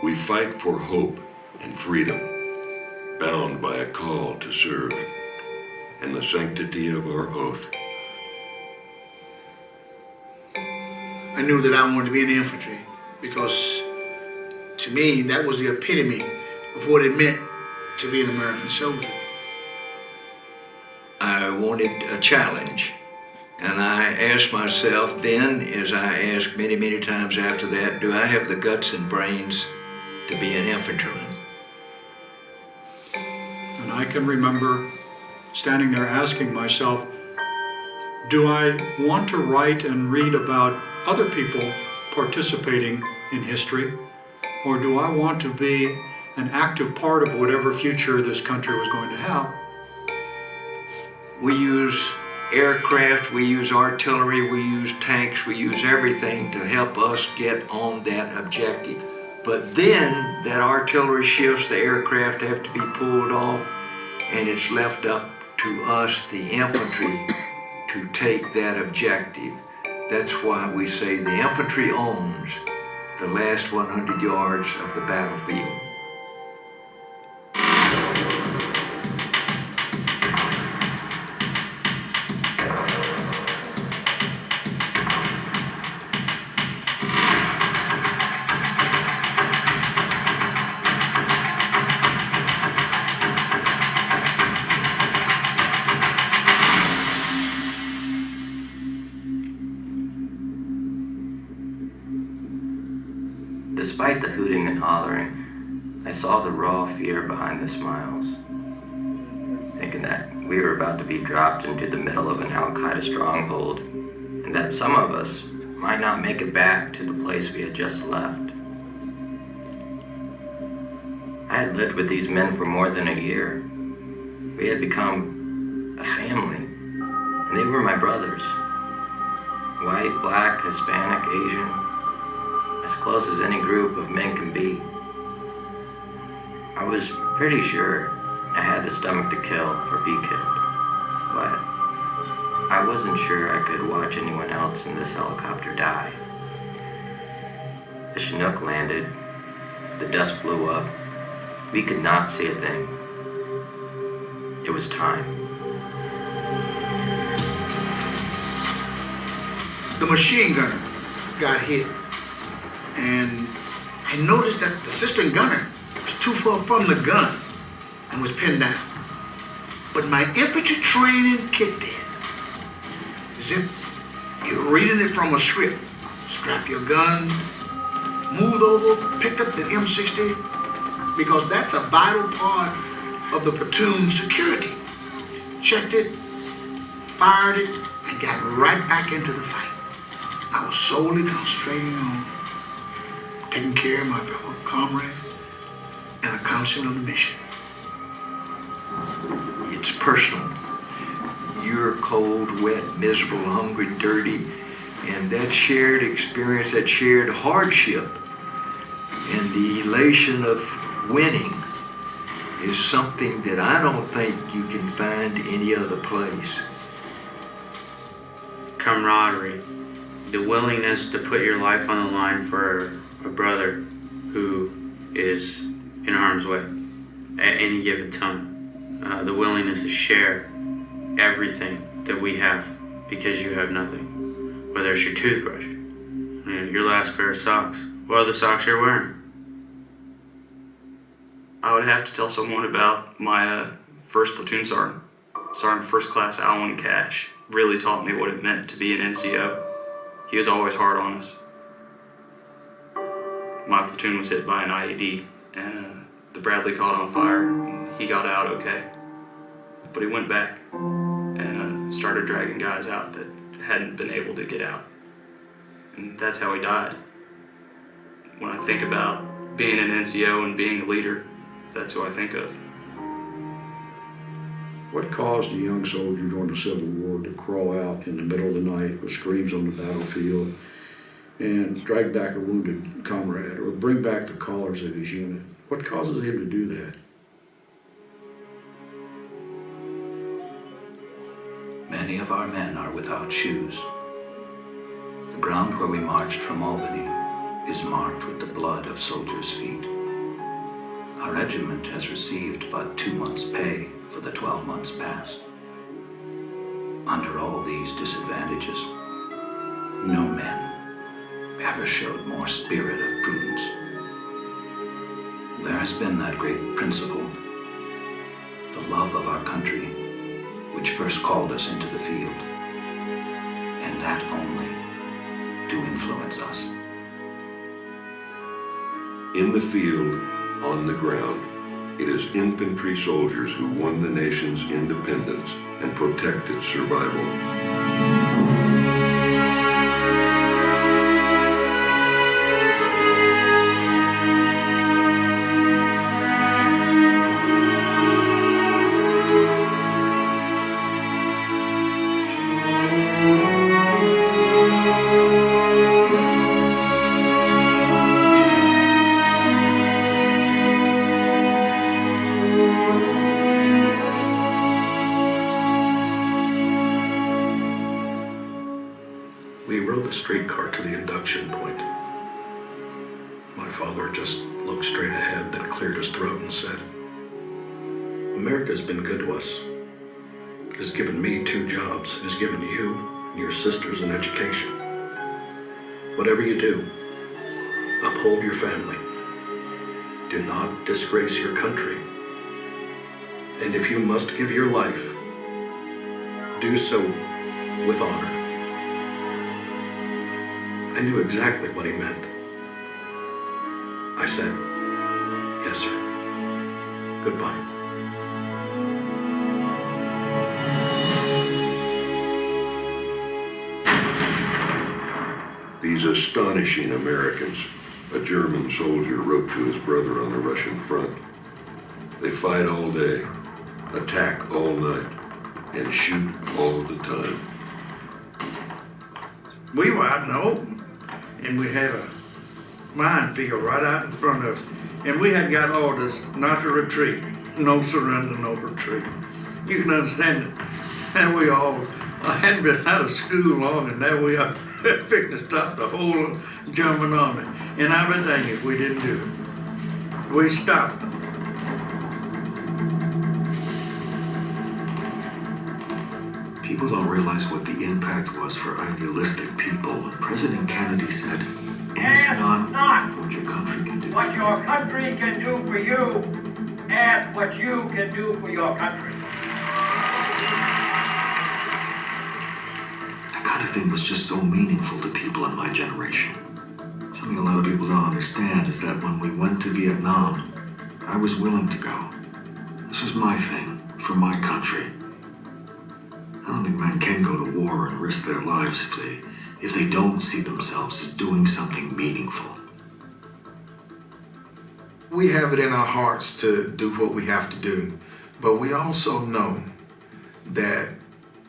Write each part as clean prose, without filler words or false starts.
We fight for hope and freedom, bound by a call to serve and the sanctity of our oath. I knew that I wanted to be in the infantry because to me that was the epitome of what it meant to be an American soldier. I wanted a challenge, and I asked myself then, as I asked many, many times after that, do I have the guts and brains to be an infantryman? And I can remember standing there asking myself, do I want to write and read about other people participating in history, or do I want to be an active part of whatever future this country was going to have? We use aircraft, we use artillery, we use tanks, we use everything to help us get on that objective. But then that artillery shifts, the aircraft have to be pulled off, and it's left up to us, the infantry, to take that objective. That's why we say the infantry owns the last 100 yards of the battlefield. Despite the hooting and hollering, I saw the raw fear behind the smiles, thinking that we were about to be dropped into the middle of an Al-Qaeda stronghold, and that some of us might not make it back to the place we had just left. I had lived with these men for more than a year. We had become a family, and they were my brothers. White, black, Hispanic, Asian, as close as any group of men can be. I was pretty sure I had the stomach to kill or be killed, but I wasn't sure I could watch anyone else in this helicopter die. The Chinook landed, the dust flew up. We could not see a thing. It was time. The machine gunner got hit, and I noticed that the assistant gunner was too far from the gun and was pinned down. But my infantry training kicked in, as if you're reading it from a script. Strap your gun, moved over, picked up the M60, because that's a vital part of the platoon security. Checked it, fired it, and got right back into the fight. I was solely concentrating on taking care of my fellow comrades and accomplishing of the mission. It's personal. You're cold, wet, miserable, hungry, dirty, and that shared experience, that shared hardship, and the elation of winning is something that I don't think you can find any other place. Camaraderie, the willingness to put your life on the line for a brother who is in harm's way at any given time. The willingness to share everything that we have because you have nothing. Whether it's your toothbrush, your last pair of socks, what other socks you're wearing. I would have to tell someone about my first platoon sergeant. Sergeant First Class Alwyn Cash really taught me what it meant to be an NCO. He was always hard on us. My platoon was hit by an IED, and the Bradley caught on fire, and he got out okay. But he went back and started dragging guys out that hadn't been able to get out. And that's how he died. When I think about being an NCO and being a leader, that's who I think of. What caused a young soldier during the Civil War to crawl out in the middle of the night with screams on the battlefield and drag back a wounded comrade or bring back the colors of his unit? What causes him to do that? Many of our men are without shoes. The ground where we marched from Albany is marked with the blood of soldiers' feet. Our regiment has received but 2 months' pay for the 12 months past. Under all these disadvantages, no men ever showed more spirit of prudence. There has been that great principle, the love of our country, which first called us into the field, and that only to influence us. In the field, on the ground, it is infantry soldiers who won the nation's independence and protected survival. We rode the streetcar to the induction point. My father just looked straight ahead, then cleared his throat and said, "America has been good to us. It has given me 2 jobs. It has given you and your sisters an education. Whatever you do, uphold your family. Do not disgrace your country. And if you must give your life, do so with honor." I knew exactly what he meant. I said, "Yes, sir. Goodbye." These astonishing Americans, a German soldier wrote to his brother on the Russian front. They fight all day, attack all night, and shoot all the time. We were out in the open, and we had a minefield right out in front of us, and we had got orders not to retreat. No surrender, no retreat. You can understand it. And we all hadn't been out of school long, and now we are fixing to stop the whole German army. And I would dang if we didn't do it. We stopped them. People don't realize what the impact was for idealistic people when President Kennedy said, "Ask not what your country can do." What your country can do for you, ask what you can do for your country. That kind of thing was just so meaningful to people in my generation. Something a lot of people don't understand is that when we went to Vietnam, I was willing to go. This was my thing, for my country. I don't think men can go to war and risk their lives if they don't see themselves as doing something meaningful. We have it in our hearts to do what we have to do, but we also know that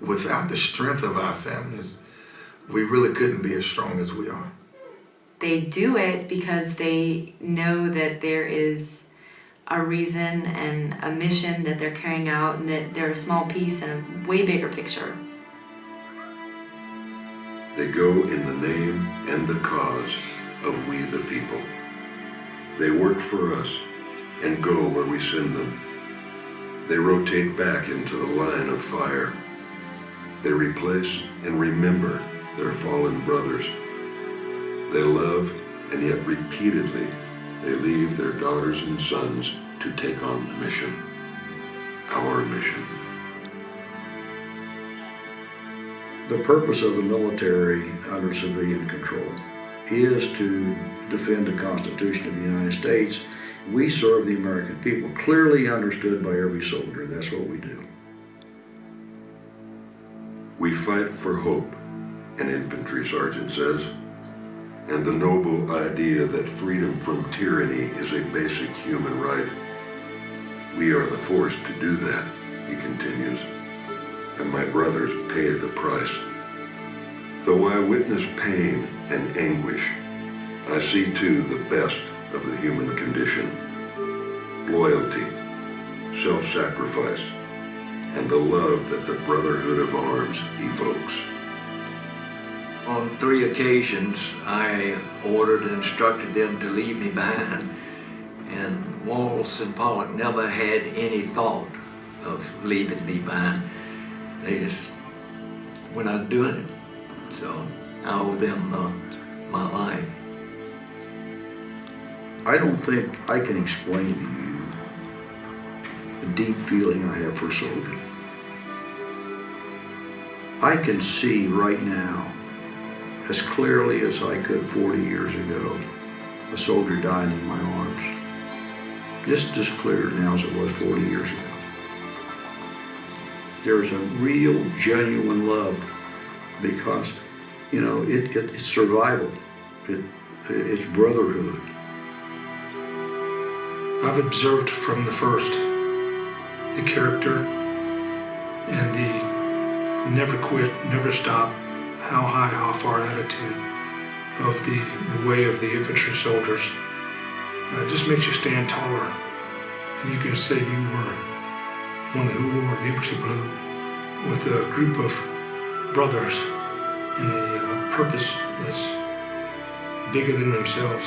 without the strength of our families, we really couldn't be as strong as we are. They do it because they know that there is a reason and a mission that they're carrying out, and that they're a small piece in a way bigger picture. They go in the name and the cause of we the people. They work for us and go where we send them. They rotate back into the line of fire. They replace and remember their fallen brothers. They love, and yet repeatedly they leave their daughters and sons to take on the mission, our mission. The purpose of the military under civilian control is to defend the Constitution of the United States. We serve the American people, clearly understood by every soldier. That's what we do. We fight for hope, an infantry sergeant says, and the noble idea that freedom from tyranny is a basic human right. We are the force to do that, he continues, and my brothers pay the price. Though I witness pain and anguish, I see too the best of the human condition: loyalty, self-sacrifice, and the love that the brotherhood of arms evokes. on 3 occasions, I ordered and instructed them to leave me behind. And Wallace and Pollock never had any thought of leaving me behind. They just were not doing it. So I owe them my life. I don't think I can explain to you the deep feeling I have for soldiers. I can see right now, as clearly as I could 40 years ago, a soldier dying in my arms. Just as clear now as it was 40 years ago. There's a real, genuine love because, you know, it's survival. It's brotherhood. I've observed from the first the character and the never quit, never stop, how high, how far attitude of the way of the infantry soldiers. It just makes you stand taller. And you can say you were one who wore the infantry blue with a group of brothers in a purpose that's bigger than themselves.